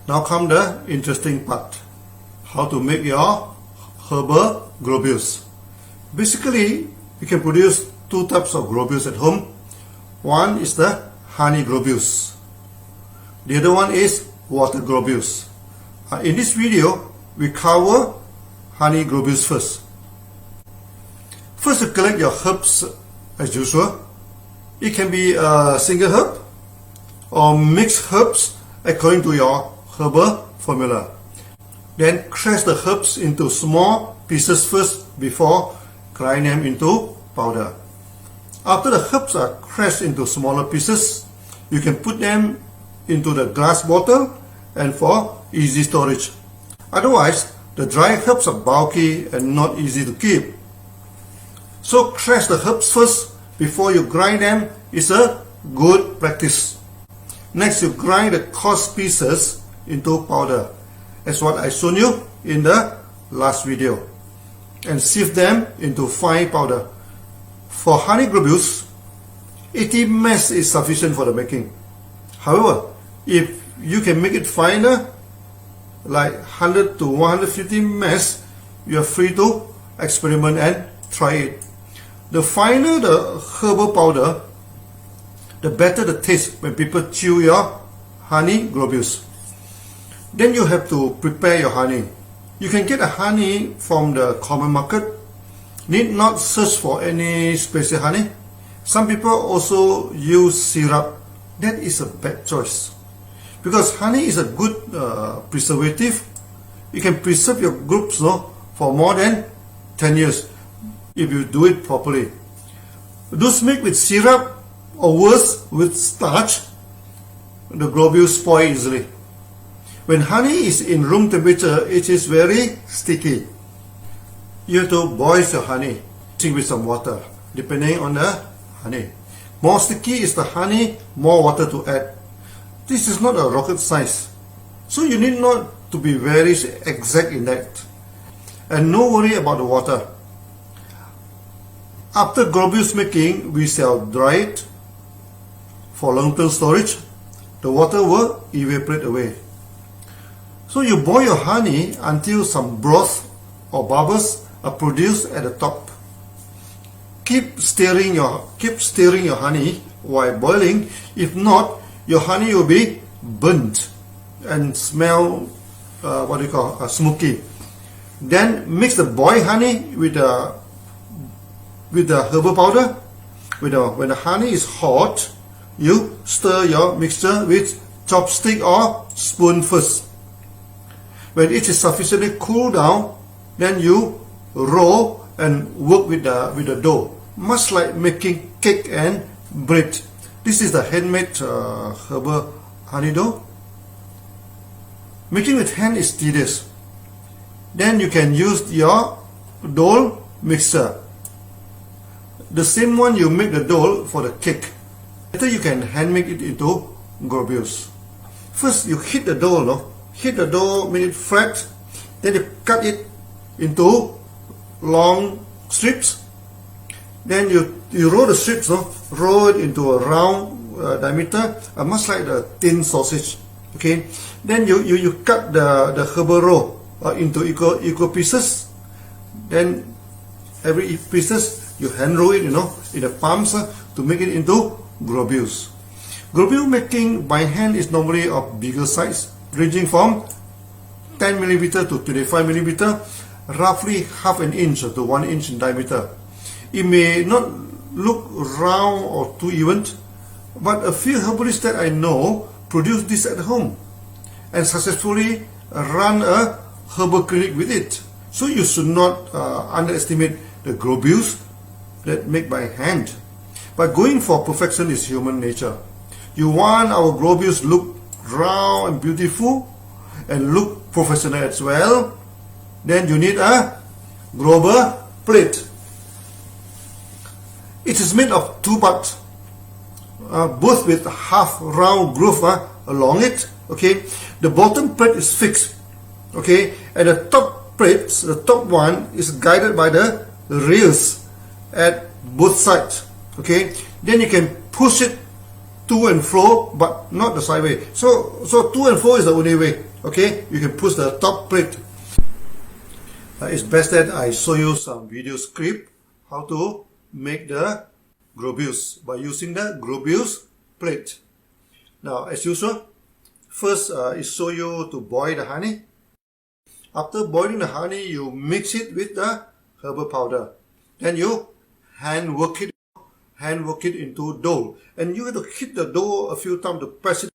Now come the interesting part. How to make your herbal globules. Basically, you can produce two types of globules at home. One is the honey globules. The other one is water globules. In this video, we cover honey globules first. First, you collect your herbs as usual. It can be a single herb or mixed herbs according to your herbal formula. Then crush the herbs into small pieces first before grind them into powder. After the herbs are crushed into smaller pieces, you can put them into the glass bottle and for easy storage. Otherwise, the dry herbs are bulky and not easy to keep. So crush the herbs first before you grind them is a good practice. Next, you grind the coarse pieces into powder, as what I shown you in the last video, and sieve them into fine powder. For honey globules, 80 mess is sufficient for the making. However, if you can make it finer, like 100 to 150 mess, you are free to experiment and try it. The finer the herbal powder, the better the taste when people chew your honey globules. Then you have to prepare your honey. You can get a honey from the common market. Need not search for any special honey. Some people also use syrup. That is a bad choice, because honey is a good preservative. You can preserve your groups for more than 10 years if you do it properly. Those made with syrup or worse with starch, the globules spoil easily. When honey is in room temperature, it is very sticky. You have to boil your honey with some water, depending on the honey. More sticky is the honey, more water to add. This is not a rocket science, so you need not to be very exact in that. And no worry about the water. After globules making, we shall dry it for long-term storage. The water will evaporate away. So you boil your honey until some broth or bubbles are produced at the top. Keep stirring your honey while boiling. If not, your honey will be burnt and smell smoky. Then mix the boiled honey with the herbal powder. When the honey is hot, you stir your mixture with chopstick or spoon first. When it is sufficiently cooled down, then you roll and work with the dough, much like making cake and bread. This is the handmade herbal honey dough. Making with hand is tedious. Then you can use your dough mixer, the same one you make the dough for the cake. Later you can hand make it into globules. First you hit the dough, make it flat. Then you cut it into long strips. Then you roll the strips, roll it into a round diameter, much like the thin sausage. Okay. Then you cut the herbal roll into equal pieces. Then every pieces you hand roll it, in the palms to make it into globules. Globule making by hand is normally of bigger size, ranging from 10 mm to 25 mm, roughly half an inch to 1 inch in diameter. It may not look round or too even, but a few herbalists that I know produce this at home and successfully run a herbal clinic with it. So you should not underestimate the globules that make by hand. But going for perfection is human nature. You want our globules look round and beautiful and look professional as well, then you need a global plate. It is made of two parts, both with half round groove along it. Okay, the bottom plate is fixed. Okay, and the top plates, the top one is guided by the rails at both sides. Okay, then you can push it to and fro, but not the sideway. So to and fro is the only way. Okay, you can push the top plate. It's best that I show you some video script how to make the globules by using the globules plate. Now, as usual, first I show you to boil the honey. After boiling the honey, you mix it with the herbal powder. Then you hand work it into dough. And you have to hit the dough a few times to press it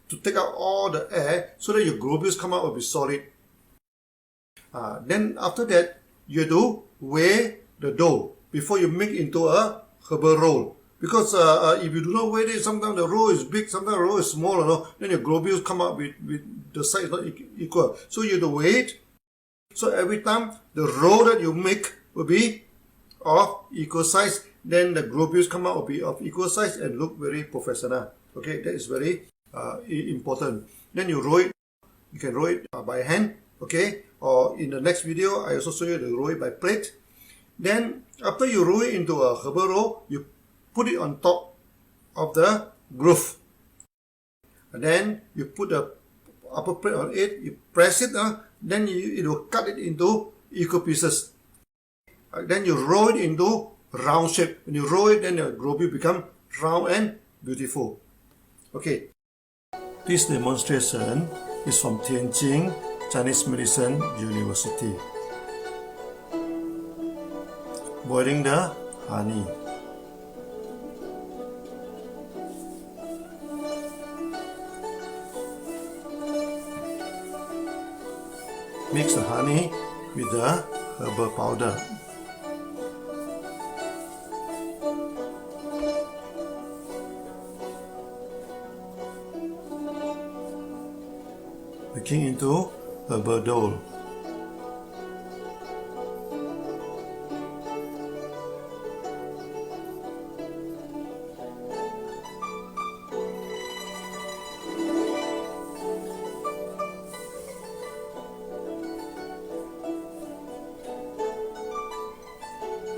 to take out all the air so that your globules come out will be solid. Then after that, you have to weigh the dough before you make into a herbal roll. Because if you do not weigh it, sometimes the roll is big, sometimes the roll is small, then your globules come out with the size not equal. So you have to weigh it. So every time the roll that you make will be of equal size, then the globules come out will be of equal size and look very professional. Okay, that is very important. Then you roll it. You can roll it by hand. Okay, or in the next video, I also show you the roll it by plate. Then after you roll it into a herbal roll, you put it on top of the groove. And then you put the upper plate on it, you press it, then it will cut it into equal pieces. Then you roll it into round shape. When you roll it, then the globule become round and beautiful. Okay. This demonstration is from Tianjin Chinese Medicine University. Boiling the honey. Mix the honey with the herbal powder. Making into herbal dough.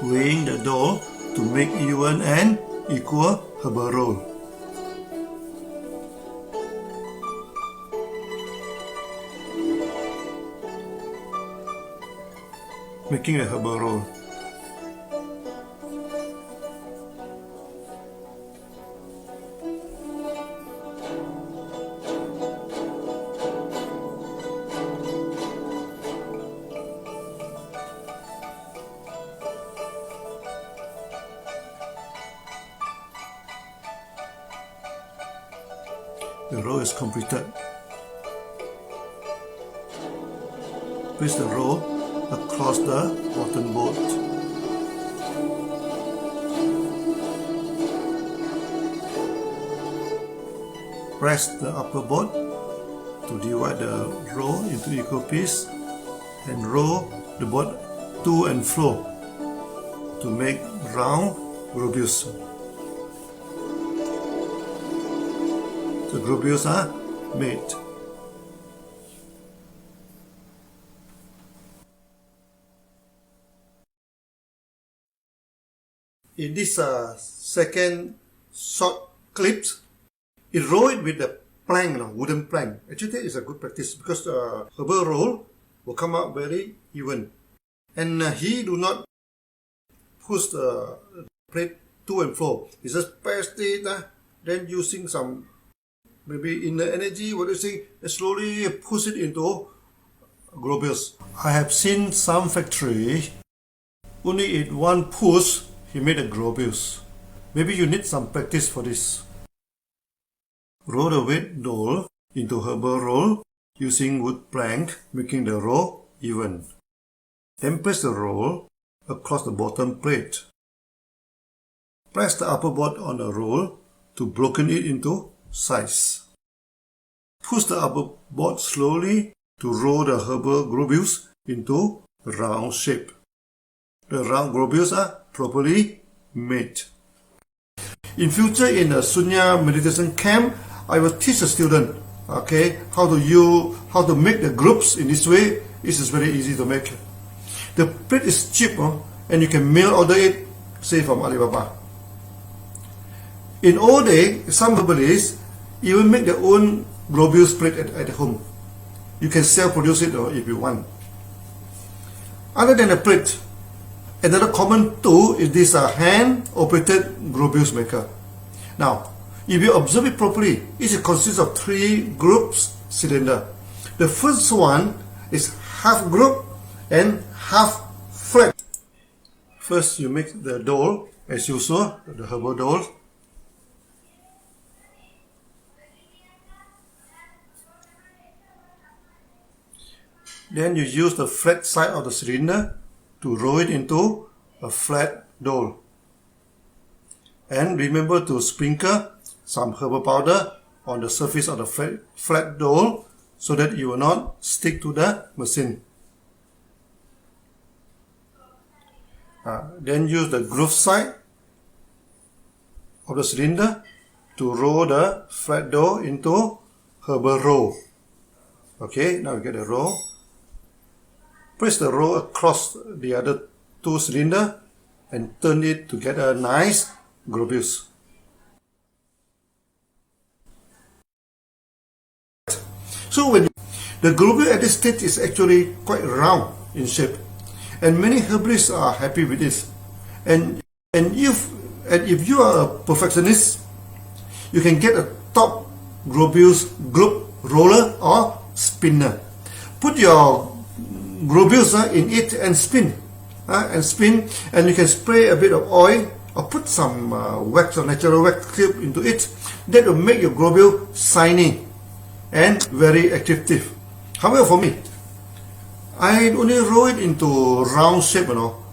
Weighing the dough to make even and equal herbal roll. Making a herbal roll. The roll is completed. Place the roll across the bottom board. Press the upper board to divide the roll into equal pieces and roll the board to and fro to make round globules. The globules are made. In this second short clip, it roll it with the plank, wooden plank. Actually, that is a good practice because the herbal roll will come out very even. And he do not push the plate to and fro. He just press it, then using some maybe inner energy, what do you say, slowly push it into globules. I have seen some factory, only in one push, he made a globules. Maybe you need some practice for this. Roll the wet dough into herbal roll using wood plank, making the roll even. Then press the roll across the bottom plate. Press the upper board on the roll to broken it into size. Push the upper board slowly to roll the herbal globules into round shape. The round globules are properly made. In future, in the Sunya meditation camp, I will teach the student, okay, how to make the groups in this way. This is very easy to make. The plate is cheap, and you can mail order it, say from Alibaba. In old day, some herbalists even make their own globules plate at home. You can self-produce it if you want. Other than a plate, another common tool is this hand-operated globules maker. Now, if you observe it properly, it consists of 3 groups cylinder. The first one is half group and half flat. First, you make the dough as usual, the herbal dough. Then you use the flat side of the cylinder to roll it into a flat dough. And remember to sprinkle some herbal powder on the surface of the flat dough so that it will not stick to the machine. Then use the groove side of the cylinder to roll the flat dough into herbal roll. Okay, now you get the roll. Press the roll across the other 2 cylinders and turn it to get a nice globules. So the globule at this stage is actually quite round in shape, and many herbalists are happy with this. And if you are a perfectionist, you can get a top globules globe roller or spinner. Put your globules in it and spin, and you can spray a bit of oil or put some wax or natural wax cube into it. That will make your globule shiny and very attractive. However, for me, I only roll it into round shape,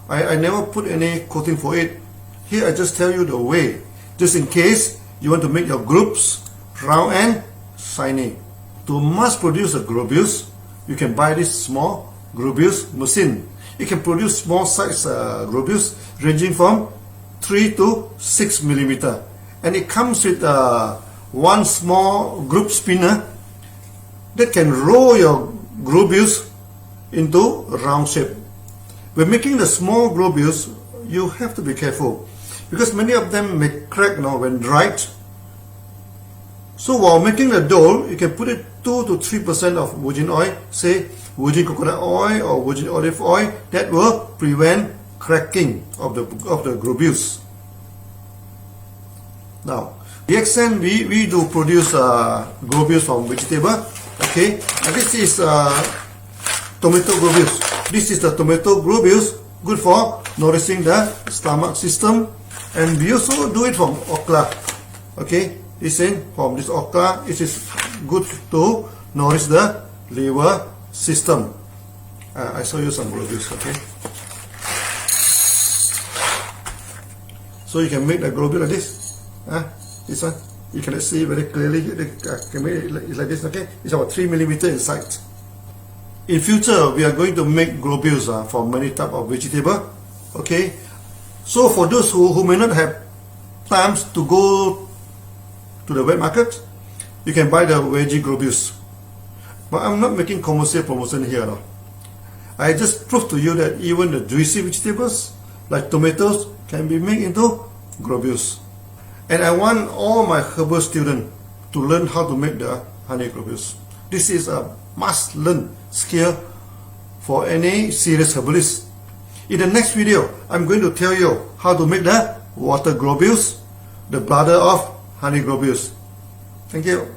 I never put any coating for it. Here I just tell you the way, just in case you want to make your groups round and shiny. To mass produce the globules, you can buy this small globules machine. It can produce small size globules ranging from 3 to 6 millimeter, and it comes with one small group spinner that can roll your globules into round shape. When making the small globules, you have to be careful because many of them may crack when dried. So while making the dough, you can put it 2 to 3% of virgin oil, say virgin coconut oil or virgin olive oil, that will prevent cracking of the globules. Now, the extent we do produce globules from vegetable. Okay, and this is tomato globules. This is the tomato globules, good for nourishing the stomach system, and we also do it from okra. Okay, this is from this okra. It is good to nourish the liver system. I show you some globules. Okay, so you can make the globule like this. This one you can see very clearly. I can make it like this. Okay, it's about 3 millimeter in size. In future, we are going to make globules for many type of vegetable. Okay, so for those who may not have times to go to the wet market, you can buy the veggie globules. But I'm not making commercial promotion here. No. I just prove to you that even the juicy vegetables like tomatoes can be made into globules. And I want all my herbal students to learn how to make the honey globules. This is a must-learn skill for any serious herbalist. In the next video, I'm going to tell you how to make the water globules, the brother of honey globules. Thank you.